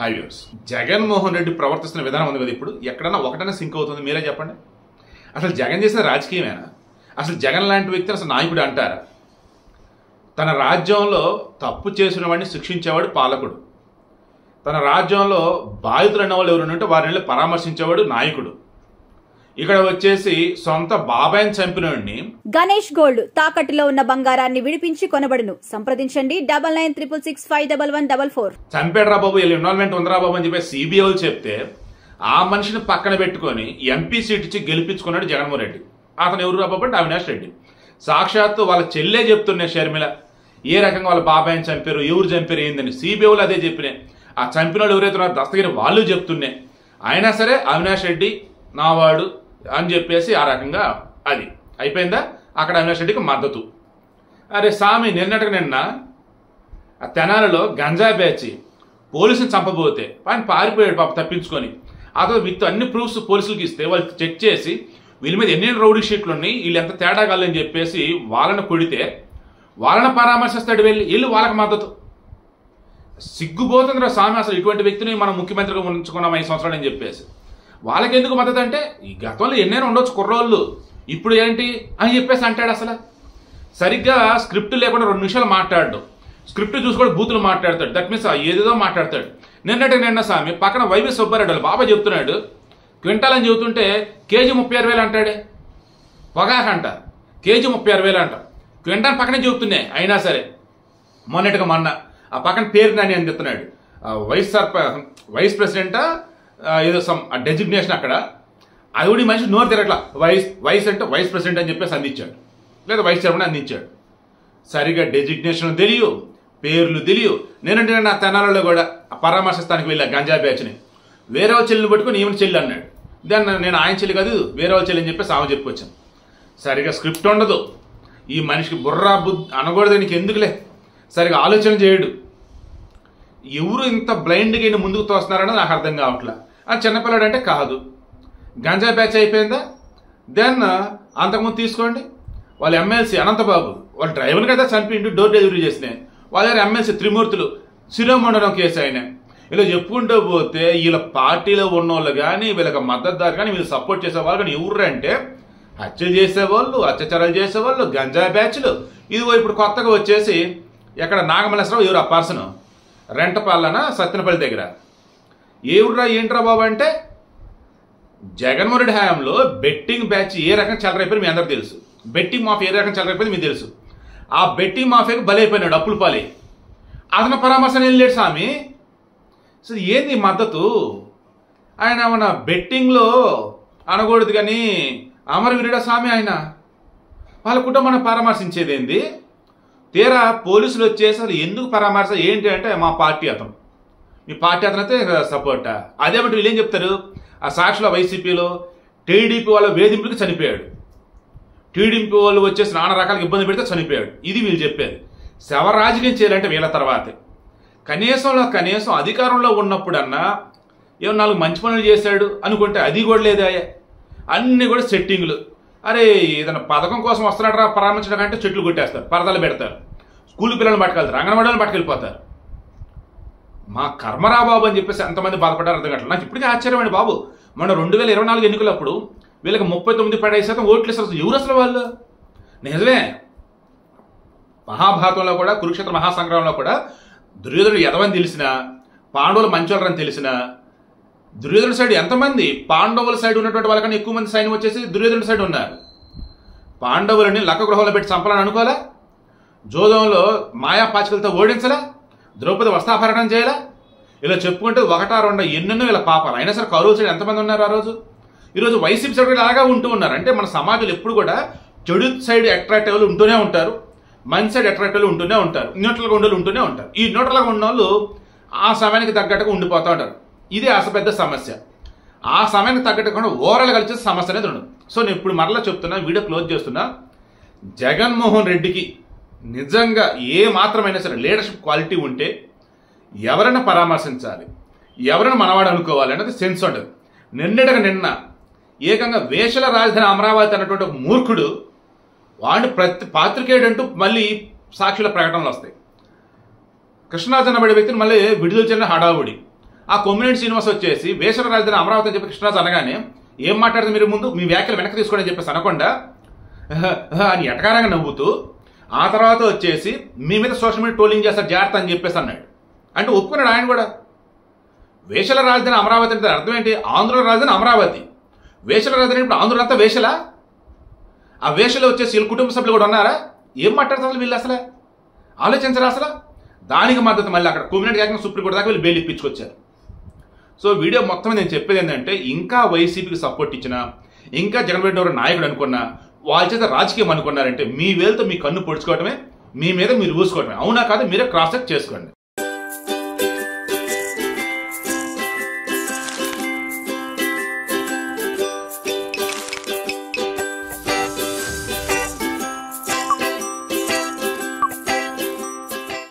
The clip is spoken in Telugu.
హాయ్ వ్యూవర్స్, జగన్మోహన్ రెడ్డి ప్రవర్తిస్తున్న విధానం ఉంది కదా, ఇప్పుడు ఎక్కడన్నా ఒకటైనా సింక్ అవుతుంది? మీరే చెప్పండి. అసలు జగన్ చేసిన రాజకీయమేనా? అసలు జగన్ లాంటి వ్యక్తి అసలు నాయకుడు అంటారా? తన రాజ్యంలో తప్పు చేసిన వాడిని శిక్షించేవాడు పాలకుడు. తన రాజ్యంలో బాధితులు అన్న వాళ్ళు ఎవరు ఉంటే వారిని పరామర్శించేవాడు నాయకుడు. ఇక్కడ వచ్చేసి సొంత బాబాయిని చంపినోడిని గణేష్ గోల్డ్ తాకట్టులో ఉన్న బంగారాన్ని విడిపించి కొనబడును. సంప్రదించండి 9966511144. చంపాడు రా బాబు, వీళ్ళు ఇన్వాల్వ్మెంట్ ఉందిరా బాబు అని చెప్పి సిబిఐ చెప్తే ఆ మనిషిని పక్కన పెట్టుకొని ఎంపీ సీట్ ఇచ్చి గెలిపించుకున్నాడు జగన్మోహన్ రెడ్డి. అతను ఎవరు రా బాబు అంటే అవినాష్ రెడ్డి. సాక్షాత్తు వాళ్ళ చెల్లె చెప్తున్నాయి షర్మిల ఏ రకంగా వాళ్ళ బాబాయిని చంపారు, ఎవరు చంపారు ఏందని. సిబిఐలు అదే చెప్పినాయి. ఆ చంపిన వాళ్ళు ఎవరైతే ఉన్నారో దస్తగిరి వాళ్ళు చెప్తున్నాయి. అయినా సరే అవినాష్ రెడ్డి నావాడు అని చెప్పేసి ఆ రకంగా అది అయిపోయిందా. అక్కడ అవినాష్ రెడ్డికి మద్దతు. అరే స్వామి, నిన్న ఆ తెనాలలో గంజా బ్యాచి పోలీసుని చంపబోతే ఆయన పారిపోయాడు పాప తప్పించుకొని. అతను విత్ అన్ని ప్రూఫ్స్ పోలీసులకు ఇస్తే వాళ్ళు చెక్ చేసి వీళ్ళ మీద ఎన్ని రౌడీ షీట్లు ఉన్నాయి, వీళ్ళు ఎంత తేడా కాలని చెప్పేసి వాళ్ళని కొడితే వాళ్ళని పరామర్శిస్తాడు వీళ్ళు వాళ్ళకి మద్దతు. సిగ్గుపోతుందిరా స్వామి, అసలు ఇటువంటి వ్యక్తిని మనం ముఖ్యమంత్రిగా ఉంచుకున్నాం 5 సంవత్సరాలు అని చెప్పేసి. వాళ్ళకి ఎందుకు మద్దతు అంటే ఈ గతంలో ఎన్నైనా ఉండొచ్చు కుర్రోళ్ళు, ఇప్పుడు ఏంటి అని చెప్పేసి అంటాడు. అసలు సరిగ్గా స్క్రిప్ట్ లేకుండా 2 నిమిషాలు మాట్లాడు, స్క్రిప్ట్ చూసుకోవడం బూతులు మాట్లాడతాడు. దట్ మీన్స్ ఏదేదో మాట్లాడతాడు. నిన్న స్వామి పక్కన వైవి సుబ్బారెడ్డి వాళ్ళ బాబా చెప్తున్నాడు క్వింటాల్ అని చెబుతుంటే కేజీ 36,000 అంటాడే. పొగాకంట కేజీ 36,000 అంట. క్వింటాల్ పక్కనే చెబుతున్నాయి. అయినా సరే మొన్న ఆ పక్కన పేరు నాని అని చెప్తున్నాడు. వైస్ ప్రెసిడెంటా ఏదో సమ్ డెసిగ్నేషన్ అక్కడ. అది కూడా మనిషి నోరు తిరగట్లా. వైస్ అంటే వైస్ ప్రెసిడెంట్ అని చెప్పేసి అందించాడు, లేదా వైస్ చైర్మన్ అందించాడు. సరిగా డెసిగ్నేషన్ తెలియవు, పేర్లు తెలియవు. నేనంటే నా తెనాలలో కూడా పరామర్శిస్తానికి వెళ్ళా గంజా బ్యాచ్ని. వేరే వాళ్ళ చెల్లిని పట్టుకుని ఈమెను చెల్లి అన్నాడు. దాన్ని నేను ఆయన చెల్లి కాదు వేరే వాళ్ళ చెల్లి అని చెప్పేసి ఆమె చెప్పుకొచ్చాను. సరిగా స్క్రిప్ట్ ఉండదు. ఈ మనిషికి బుర్రా బుద్ధి అనకూడదు, నీకు ఎందుకులే, సరిగా ఆలోచన చేయడు. ఎవరు ఇంత బ్లైండ్గా ఈయన ముందుకు తోస్తున్నారన్నది నాకు అర్థం కావట్లా. ఆ చిన్నపిల్లాడు అంటే కాదు. గంజా బ్యాచ్ అయిపోయిందా? దెన్ అంతకుముందు తీసుకోండి వాళ్ళ ఎమ్మెల్సీ అనంతబాబు, వాళ్ళ డ్రైవర్ని కదా చంపిండు, డోర్ డెలివరీ చేసినాయి. వాళ్ళ దగ్గర ఎమ్మెల్సీ త్రిమూర్తులు శిరోమండలం కేసు అయినా. ఇలా చెప్పుకుంటూ పోతే వీళ్ళ పార్టీలో ఉన్నోళ్ళు కానీ వీళ్ళకి మద్దతుదారు కానీ వీళ్ళు సపోర్ట్ చేసేవాళ్ళు కానీ ఎవరు అంటే హత్యలు చేసేవాళ్ళు, అత్యాచారాలు చేసేవాళ్ళు, గంజా బ్యాచ్లు. ఇదిగో ఇప్పుడు కొత్తగా వచ్చేసి ఎక్కడ నాగమల్లేశ్వరరావు ఎవరు ఆ పర్సన్ రెంటపాలన సత్తెనపల్లి దగ్గర ఏవుడ్రా ఏంట్రా బాబు అంటే జగన్మోహన్ రెడ్డి హయాంలో బెట్టింగ్ బ్యాచ్ ఏ రకంగా చెలరైపోయింది మీ అందరికి తెలుసు. బెట్టింగ్ మాఫియా ఏ రకంగా చెలరైపోయింది మీకు తెలుసు. ఆ బెట్టింగ్ మాఫియాకి బలైపోయినాడు, అప్పులు పాలే. అతను పరామర్శన వెళ్ళాడు స్వామి. సో ఏంది మద్దతు? ఆయన మన బెట్టింగ్లో అనకూడదు కానీ అమరవీరుడా స్వామి ఆయన. వాళ్ళ కుటుంబాన్ని పరామర్శించేది ఏంది? తీరా పోలీసులు వచ్చేసి అసలు ఎందుకు పరామర్శ ఏంటి అంటే మా పార్టీ అతను, మీ పార్టీ అతను అయితే సపోర్టా? అదే బట్టి వీళ్ళు ఏం చెప్తారు? ఆ సాక్షిలో వైసీపీలో టీడీపీ వాళ్ళ వేధింపులకి చనిపోయాడు, టీడీపీ వాళ్ళు వచ్చేసి నానా రకాలకు ఇబ్బంది పెడితే చనిపోయాడు. ఇది వీళ్ళు చెప్పేది. శవ రాజకీయం చేయాలంటే వీళ్ళ తర్వాతే. కనీసం అధికారంలో ఉన్నప్పుడన్నా ఏమో 4 మంచి పనులు చేశాడు అనుకుంటే అది కూడా లేదా. అన్నీ కూడా సెట్టింగ్లు. అరే ఏదైనా పథకం కోసం వస్తున్నాడు రా పరామర్శించడం అంటే చెట్లు కొట్టేస్తారు, పరదాలు పెడతారు, స్కూల్ పిల్లలను పట్టుకెళ్తారు, అంగన్వాడీలను పట్టుకెళ్ళిపోతారు. మా కర్మరా బాబు అని చెప్పేసి ఎంతమంది బాధపడ్డారు అర్థం కావట్లేదు. నాకు ఇప్పటికీ ఆశ్చర్యమండి బాబు. మన 2024 ఎన్నికలప్పుడు వీళ్ళకి 39% ఓట్లు ఇస్తారు. ఎవరు అసలు వాళ్ళు? నిజమే, మహాభారతంలో కూడా కురుక్షేత్ర మహాసంగ్రామంలో కూడా దుర్యోధనుడు ఎదవని తెలిసినా, పాండవులు మంచోళ్ళని తెలిసినా, దుర్యోధనుడి సైడ్ ఎంతమంది పాండవుల సైడ్ ఉన్నటువంటి వాళ్ళకన్నా ఎక్కువ మంది సైన్యం వచ్చేసి దుర్యోధనుడి సైడ్ ఉన్నారు. పాండవులని లక్క గృహంలో పెట్టి చంపాలని అనుకోవాలా? జోదంలో మాయా పాచికలతో ఓడించలా? ద్రౌపది వస్త్రాపహరణం చేయాలా? ఇలా చెప్పుకుంటే 1, 2 ఎన్నెన్నో ఇలా పాపాలు. అయినా సరే కౌరవుల సైడ్ ఎంతమంది ఉన్నారు ఆ రోజు? ఈరోజు వైసీపీ సైడ్ అలాగా ఉంటూ ఉన్నారు. అంటే మన సమాజంలో ఎప్పుడు కూడా చెడు సైడ్ అట్రాక్టివ్లు ఉంటూనే ఉంటారు, మంచి సైడ్ అట్రాక్టివ్లు ఉంటూనే ఉంటారు, న్యూట్రల్గా ఉండే ఉంటూనే ఉంటారు. ఈ న్యూట్రల్గా ఉన్న వాళ్ళు ఆ సమయానికి తగ్గట్టుగా ఉండిపోతూ ఉంటారు. ఇది అసలు పెద్ద సమస్య. ఆ సమయానికి తగ్గట్టుగా ఓవరాల్ కలిసే సమస్య అనేది ఉండదు. సో నేను ఇప్పుడు మరలా చెప్తున్నా, వీడియో క్లోజ్ చేస్తున్నా. జగన్మోహన్ రెడ్డికి నిజంగా ఏ మాత్రమైనా సరే లీడర్షిప్ క్వాలిటీ ఉంటే ఎవరైనా పరామర్శించాలి, ఎవరైనా మనవాడు అనుకోవాలి అనేది సెన్స్ ఉంటుంది. నిన్న ఏకంగా వేషల రాజధాని అమరావతి అన్నటువంటి ఒక మూర్ఖుడు వాడిని పాత్రికేయుడంటూ మళ్ళీ సాక్షుల ప్రకటనలు వస్తాయి. కృష్ణరాజు అన్నబడే వ్యక్తిని మళ్ళీ విడుదల చేయడం హడావుడి. ఆ కొమ్మినేని శ్రీనివాస్ వచ్చేసి వేసవి రాజధాని అమరావతి అని చెప్పి కృష్ణరాజు అనగానే ఏం మాట్లాడుతుంది మీరు ముందు మీ వ్యాఖ్యలు వెనక్కి తీసుకోండి అని చెప్పేసి అనకుండా అని ఎటకారంగా నవ్వుతూ ఆ తర్వాత వచ్చేసి మీ మీద సోషల్ మీడియా ట్రోలింగ్ చేస్తారు జాగ్రత్త అని చెప్పేసి అన్నాడు. అంటే ఒప్పుకున్నాడు ఆయన కూడా. వేషల రాజధాని అమరావతి అంటే అర్థం ఏంటి? ఆంధ్రుల రాజధాని అమరావతి, వేషల రాజధాని ఇప్పుడు ఆంధ్రులంతా వేషలా? ఆ వేషలో వచ్చేసి వీళ్ళ కుటుంబ సభ్యులు కూడా ఉన్నారా? ఏం మాట్లాడతారు వీళ్ళు అసలు? ఆలోచించరా అసలు? దానికి మద్దతు మళ్ళీ అక్కడ కొమ్మినేని ఏకంగా సుప్రీంకోర్టు దాకా వీళ్ళు బెయిల్ ఇప్పించుకొచ్చారు. సో వీడియో మొత్తం నేను చెప్పేది ఏంటంటే, ఇంకా వైసీపీకి సపోర్ట్ ఇచ్చినా, ఇంకా జగన్మోహన్ రెడ్డి నాయకుడు అనుకున్నా, వాళ్ళ చేత రాజకీయం అనుకున్నారంటే మీ వేలుతో మీ కన్ను పొడుచుకోవటమే, మీ మీద మీరు ఊసుకోవటమే. అవునా కాదు మీరే క్రాస్ చెక్ చేసుకోండి.